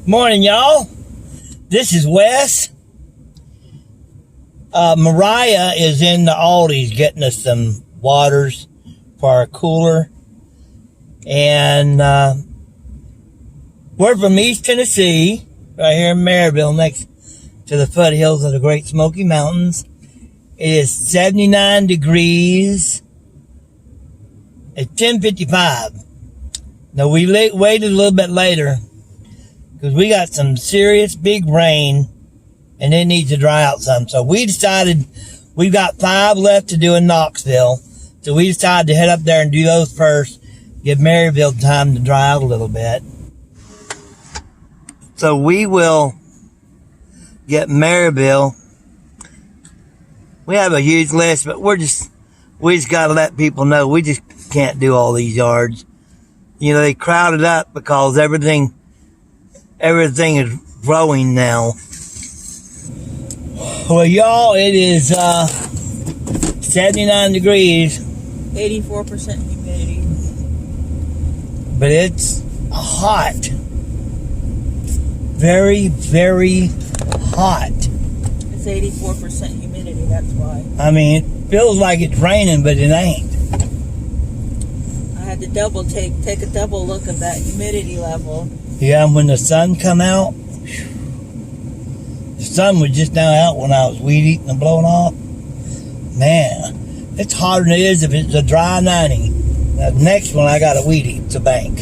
Morning, y'all. This is Wes. Mariah is in the Aldi's getting us some waters for our cooler. And we're from East Tennessee, right here in Maryville, next to the foothills of the Great Smoky Mountains. It is 79 degrees. It's 10:55. Now, we waited a little bit later because we got some serious big rain and it needs to dry out some. So we decided we've got 5 left to do in Knoxville. So we decided to head up there and do those first, give Maryville time to dry out a little bit. So we will get Maryville. We have a huge list, but we just got to let people know we just can't do all these yards. You know, they crowded up because everything is growing now. Well, y'all, it is 79 degrees. 84% humidity. But it's hot. Very, very hot. It's 84% humidity, that's why. I mean, it feels like it's raining, but it ain't. I had to take a double look at that humidity level. Yeah, when the sun come out, the sun was just now out when I was weed eating and blowing off. Man, it's hotter than it is if it's a dry 90. The next one I got to weed eat, it's a bank.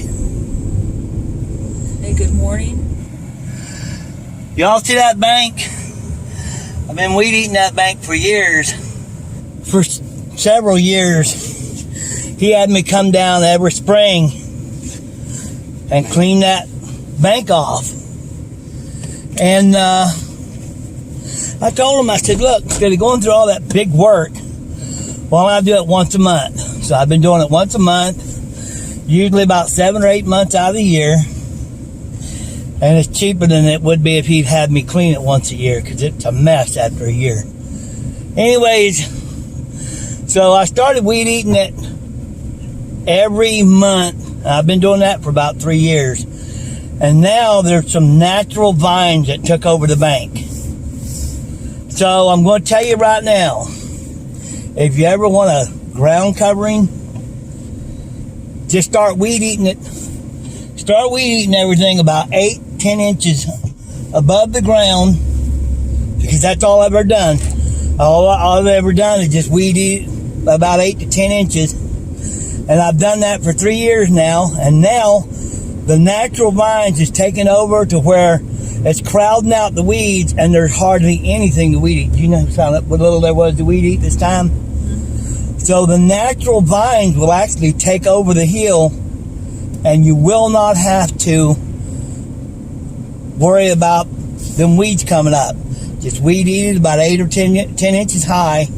Hey, good morning. Y'all see that bank? I've been weed eating that bank for years. For several years, he had me come down every spring and clean that bank off. And I told him, I said, look, instead of going through all that big work, why don't I do it once a month? So I've been doing it once a month, usually about 7 or 8 months out of the year. And it's cheaper than it would be if he'd had me clean it once a year, because it's a mess after a year. Anyways, so I started weed eating it every month. I've been doing that for about 3 years. And now there's some natural vines that took over the bank. So I'm going to tell you right now, if you ever want a ground covering, just start weed eating it. Start weed eating everything about 8-10 inches above the ground, because that's all I've ever done. All I've ever done is just weed eat about 8 to 10 inches. And I've done that for 3 years now. And now the natural vines is taking over to where it's crowding out the weeds, and there's hardly anything to weed eat. You know what little there was to weed eat this time? So the natural vines will actually take over the hill, and you will not have to worry about them weeds coming up. Just weed eat it about 8 or 10 inches high.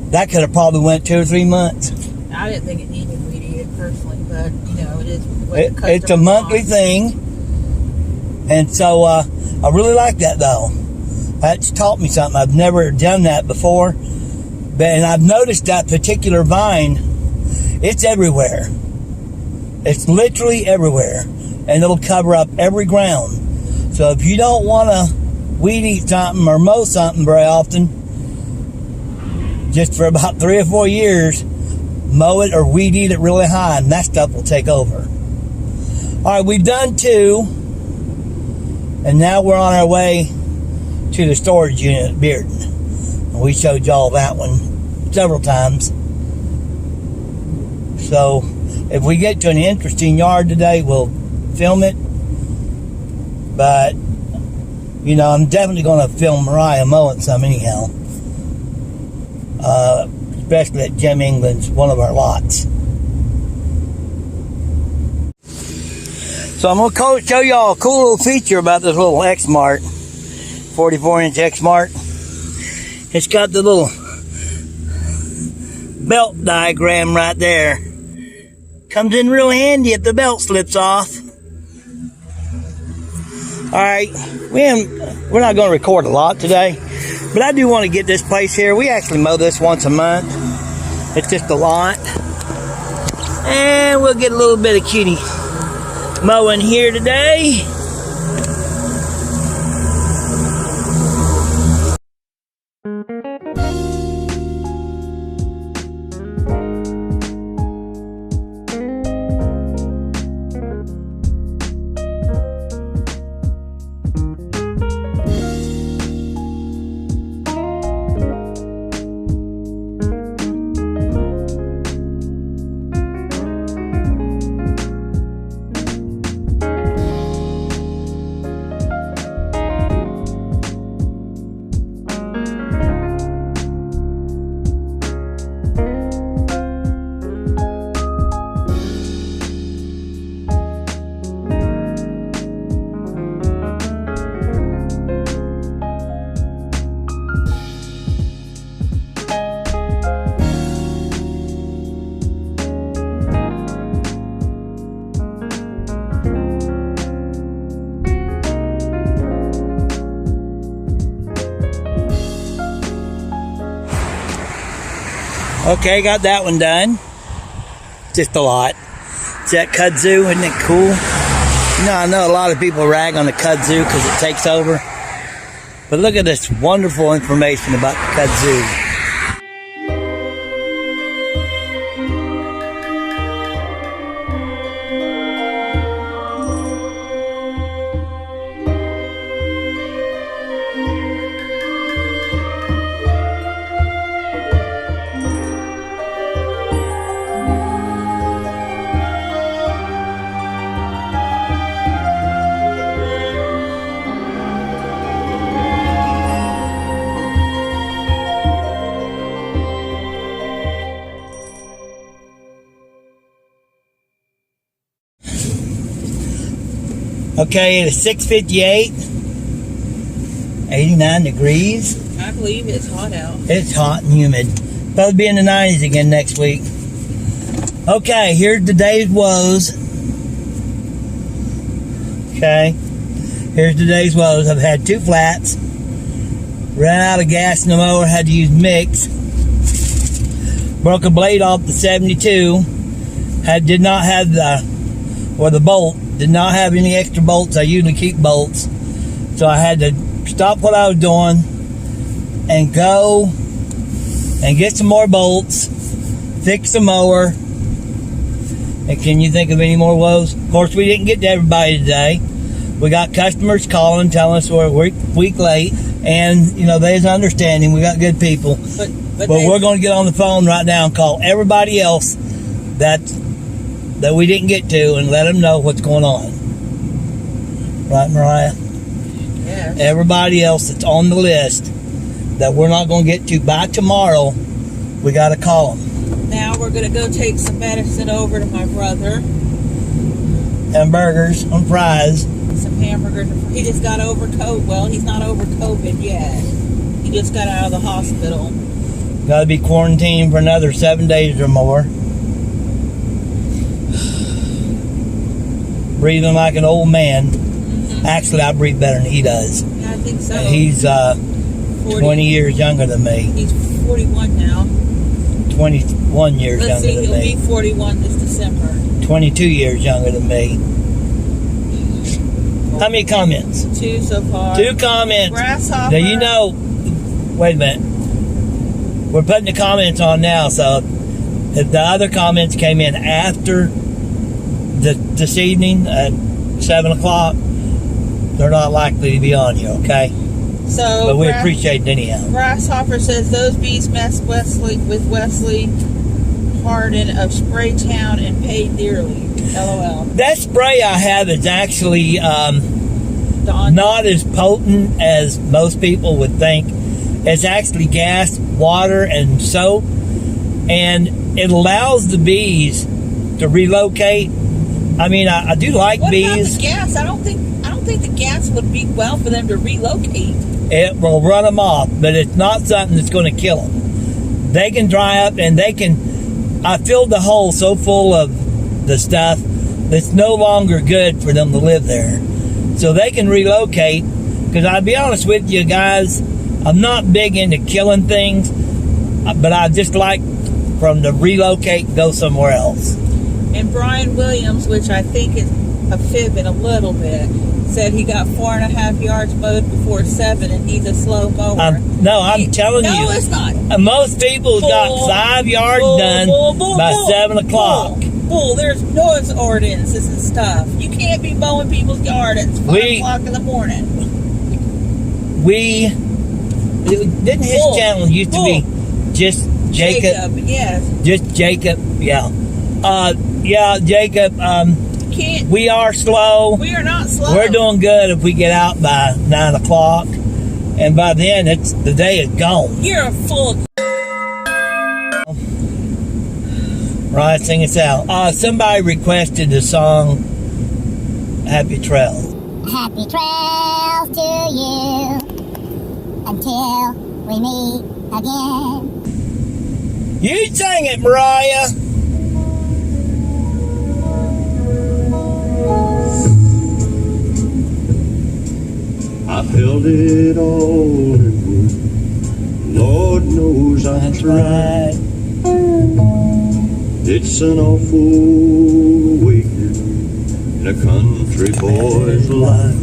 That could have probably went 2 or 3 months. I didn't think it needed weed eated personally, but, you know, it is what the customer it's a monthly wants. thing. And so I really like that, though. That's taught me something. I've never done that before. And I've noticed that particular vine, it's everywhere. It's literally everywhere. And it'll cover up every ground. So if you don't want to weed eat something or mow something very often, just for about 3 or 4 years, mow it or weed eat it really high, and that stuff will take over. All right, we've done 2. And now we're on our way to the storage unit at Bearden. And we showed y'all that one several times. So if we get to an interesting yard today, we'll film it. But, you know, I'm definitely going to film Mariah mowing some anyhow. Especially at Jim England's, one of our lots. So I'm going to show y'all a cool little feature about this little X-Mart, 44-inch X-Mart. It's got the little belt diagram right there. Comes in real handy if the belt slips off. Alright, we're not going to record a lot today, but I do want to get this place here. We actually mow this once a month. It's just a lot. And we'll get a little bit of cutie mowing here today. Okay, got that one done. Just a lot. See that kudzu? Isn't it cool? You know, I know a lot of people rag on the kudzu because it takes over. But look at this wonderful information about the kudzu. Okay, it is 6:58, 89 degrees. I believe it's hot out. It's hot and humid. Supposed to be in the 90s again next week. Okay, here's the day's woes. Okay, here's the day's woes. I've had 2 flats. Ran out of gas in the mower, had to use mix. Broke a blade off the 72. Did not have the bolt. Did not have any extra bolts. I usually keep bolts. So I had to stop what I was doing and go and get some more bolts, fix the mower. And can you think of any more woes? Of course, we didn't get to everybody today. We got customers calling, telling us we're a week late. And, you know, there's understanding. We got good people. But we're going to get on the phone right now and call everybody else that we didn't get to and let them know what's going on. Right, Mariah? Yes. Everybody else that's on the list that we're not going to get to by tomorrow, we got to call them. Now we're going to go take some medicine over to my brother. Hamburgers and fries. Some hamburgers. He just got over COVID. Well, he's not over COVID yet. He just got out of the hospital. Got to be quarantined for another 7 days or more. Breathing like an old man. Mm-hmm. Actually, I breathe better than he does. Yeah, I think so. He's 20 years younger than me. He's 41 now. 21 years Let's younger see, than me. he'll be 41 this December. 22 years younger than me. How many comments? 2 so far. 2 comments. Grasshopper. Now, you know, wait a minute. We're putting the comments on now, so if the other comments came in after this evening at 7 o'clock, they're not likely to be on here, okay? So, but we appreciate it anyhow. Grasshopper says those bees messed with Wesley Hardin of Spraytown and paid dearly. LOL. That spray I have is actually not as potent as most people would think. It's actually gas, water, and soap, and it allows the bees to relocate. I mean, I do like bees. What about the gas? I don't think the gas would be well for them to relocate. It will run them off, but it's not something that's going to kill them. They can dry up, and they can. I filled the hole so full of the stuff that's no longer good for them to live there, so they can relocate. Because I'll be honest with you guys, I'm not big into killing things, but I just like for them to relocate and go somewhere else. And Brian Williams, which I think is a fib in a little bit, said he got 4.5 yards mowed before 7 and needs a slow mower. I'm telling you. No, it's not. Most people got 5 yards done by 7 o'clock. Bull, there's noise ordinances and stuff. You can't be mowing people's yard at 5 o'clock in the morning. Didn't his channel used to be just Jacob? Yes. Just Jacob, yeah. Yeah, Jacob, we are slow. We are not slow. We're doing good if we get out by 9 o'clock. And by then, the day is gone. You're full of... Right, sing us out. Somebody requested the song Happy Trails. Happy trails to you until we meet again. You sang it, Mariah. I've held it all in good. Lord knows I tried. It's an awful week in a country boy's life.